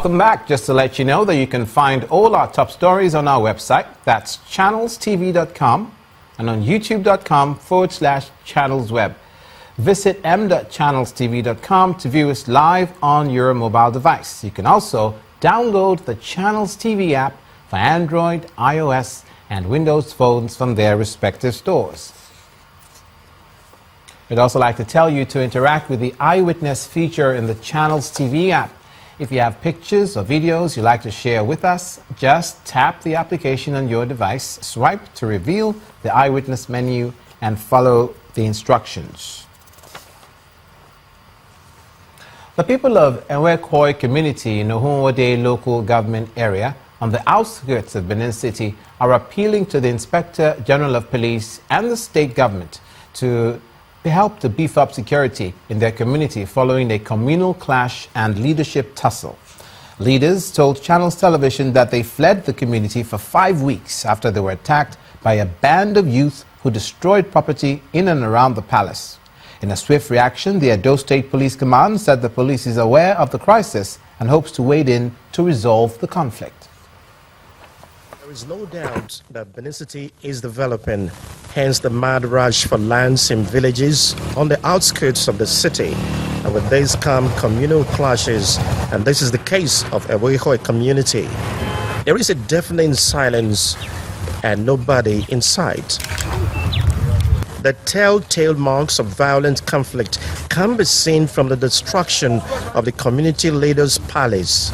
Welcome back. Just to let you know that you can find all our top stories on our website. That's channelstv.com and on youtube.com/channelsweb. Visit m.channelstv.com to view us live on your mobile device. You can also download the Channels TV app for Android, iOS, and Windows phones from their respective stores. We'd also like to tell you to interact with the Eyewitness feature in the Channels TV app. If you have pictures or videos you'd like to share with us, just tap the application on your device, swipe to reveal the Eyewitness menu, and follow the instructions. The people of Ewekoi community in Ohunwode local government area on the outskirts of Benin City are appealing to the Inspector General of Police and the state government to help to beef up security in their community following a communal clash and leadership tussle. Leaders told Channels Television that they fled the community for 5 weeks after they were attacked by a band of youth who destroyed property in and around the palace. In a swift reaction, the Edo State Police Command said the police is aware of the crisis and hopes to wade in to resolve the conflict. There is no doubt that Benin City is developing, hence the mad rush for lands in villages on the outskirts of the city. And with this come communal clashes, and this is the case of Ewekoi community. There is a deafening silence and nobody in sight. The telltale marks of violent conflict can be seen from the destruction of the community leader's palace.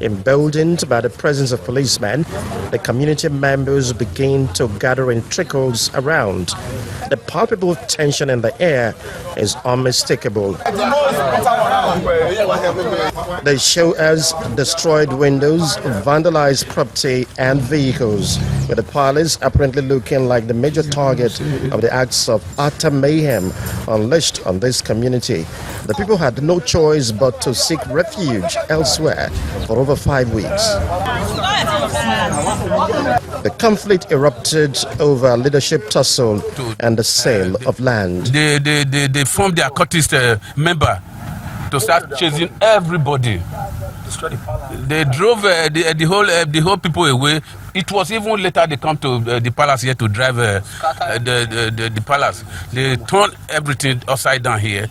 Emboldened by the presence of policemen, the community members begin to gather in trickles around. The palpable tension in the air is unmistakable. They show us destroyed windows, vandalized property and vehicles, with the palace apparently looking like the major target of the acts of utter mayhem unleashed on this community. The people had no choice but to seek refuge elsewhere for over 5 weeks. The conflict erupted over leadership tussle and the sale of land. They formed their cultist member to start chasing everybody. They drove the whole people away. It was even later they come to the palace here to drive the palace. They turned everything upside down here.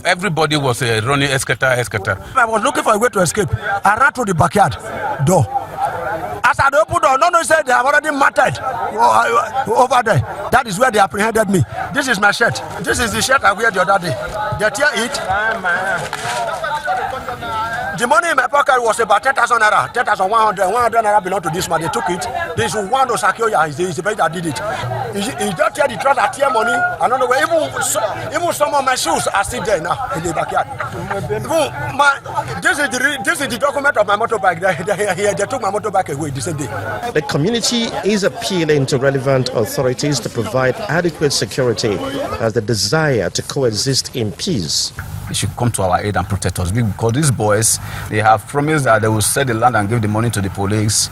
Everybody was running escalator. I was looking for a way to escape. I ran through the backyard door. As I opened the door, no, said they have already mattered over there. That is where they apprehended me. This is my shirt. This is the shirt I wear the other day. They tear it. The money in my pocket was about 10,000 naira, 10,100. 100 naira belonged to this man. They took it. This one Osakioya is the person that did it. He don't tear the trouser, tear money. I don't know where. Even some of my shoes are still there now in the backyard. This is the document of my motorbike. They took my motorbike away the same day. The community is appealing to relevant authorities to provide adequate security as they desire to coexist in peace. They should come to our aid and protect us, because these boys, they have promised that they will sell the land and give the money to the police,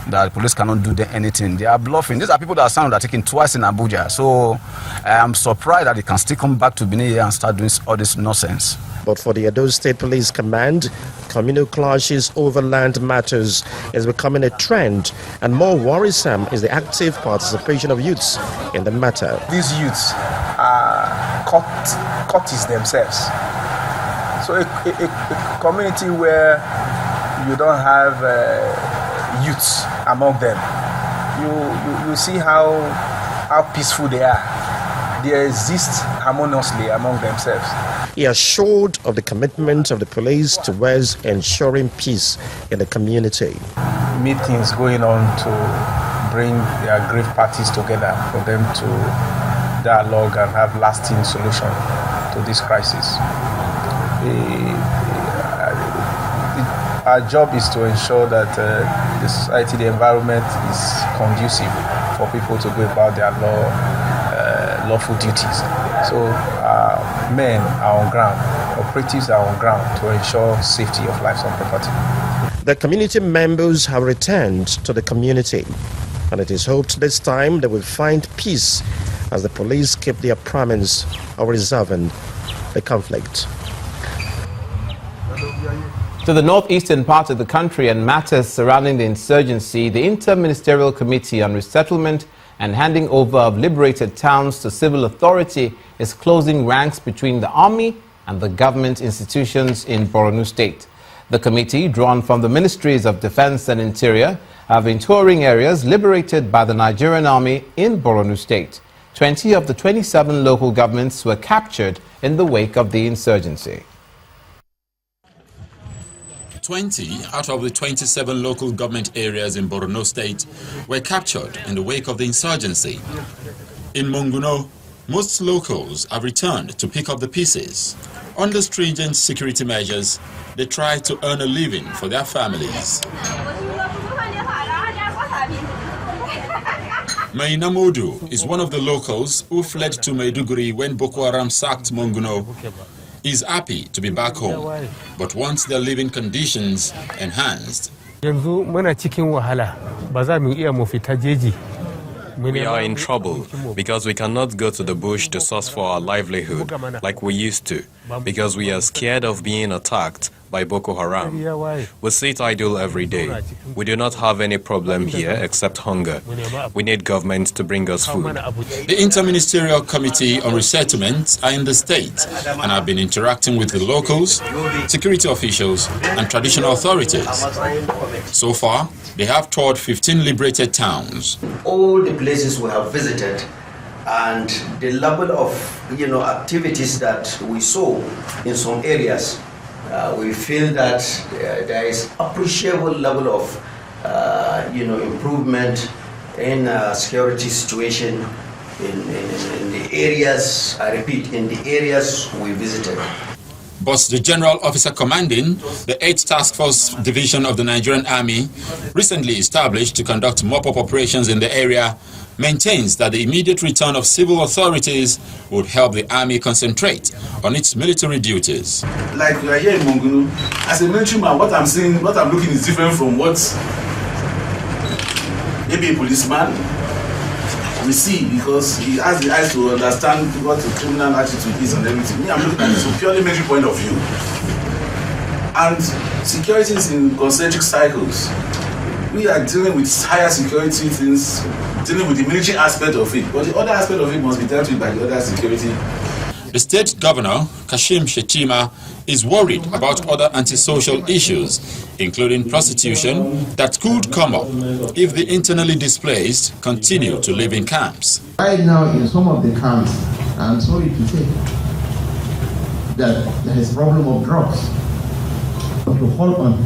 that the police cannot do anything. They are bluffing. These are people that sound taken twice in Abuja. So I am surprised that they can still come back to Benin here and start doing all this nonsense. But for the Edo State Police Command, communal clashes over land matters is becoming a trend, and more worrisome is the active participation of youths in the matter. These youths are cultists themselves. So a community where you don't have youths among them, you see how peaceful they are. They exist harmoniously among themselves. He assured of the commitment of the police towards ensuring peace in the community. Meetings going on to bring their aggrieved parties together for them to dialogue and have lasting solution to this crisis. Our job is to ensure that the society, the environment is conducive for people to go about their lawful duties. So men are on ground, operatives are on ground to ensure safety of lives and property. The community members have returned to the community, and it is hoped this time they will find peace as the police keep their promise of resolving the conflict. To the northeastern part of the country and matters surrounding the insurgency, the Inter-Ministerial Committee on Resettlement and Handing Over of Liberated Towns to Civil Authority is closing ranks between the army and the government institutions in Borno State. The committee, drawn from the Ministries of Defense and Interior, have been touring areas liberated by the Nigerian army in Borno State. 20 of the 27 local governments were captured in the wake of the insurgency. 20 out of the 27 local government areas in Borno State were captured in the wake of the insurgency. In Monguno, most locals have returned to pick up the pieces. Under stringent security measures, they try to earn a living for their families. Maina Modu is one of the locals who fled to Maiduguri when Boko Haram sacked Monguno. He's happy to be back home, but wants their living conditions enhanced. We are in trouble because we cannot go to the bush to source for our livelihood like we used to, because we are scared of being attacked by Boko Haram. We sit idle every day. We do not have any problem here except hunger. We need government to bring us food. The Inter-Ministerial Committee on Resettlement are in the state and have been interacting with the locals, security officials and traditional authorities. So far, they have toured 15 liberated towns. All the places we have visited and the level of activities that we saw in some areas, we feel that there is appreciable level of improvement in security situation in the areas. I repeat, in the areas we visited. But the General Officer commanding the 8th Task Force Division of the Nigerian Army, recently established to conduct mop-up operations in the area, maintains that the immediate return of civil authorities would help the army concentrate on its military duties. Like we are here in Monguno, as a military man, what I'm seeing, what I'm looking is different from what maybe a policeman we see, because he has the eyes to understand what the criminal attitude is and everything. Me, I'm looking at it from purely military point of view. And security is in concentric cycles. We are dealing with higher security things, dealing with the military aspect of it, but the other aspect of it must be dealt with by the other security. The state governor, Kashim Shettima, is worried about other antisocial issues, including prostitution, that could come up if the internally displaced continue to live in camps. Right now, in some of the camps, I'm sorry to say that there is a problem of drugs. But to hold on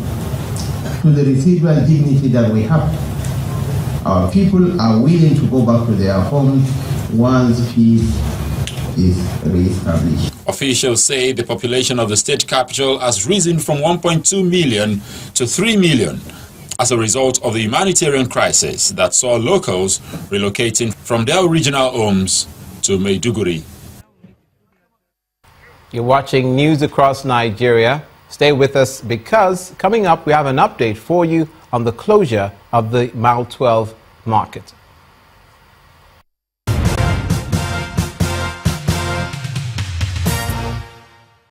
to the residual dignity that we have, our people are willing to go back to their homes once peace is re-established. Officials say the population of the state capital has risen from 1.2 million to 3 million as a result of the humanitarian crisis that saw locals relocating from their original homes to Maiduguri. You're watching News Across Nigeria. Stay with us because coming up we have an update for you on the closure of the Mile 12 market.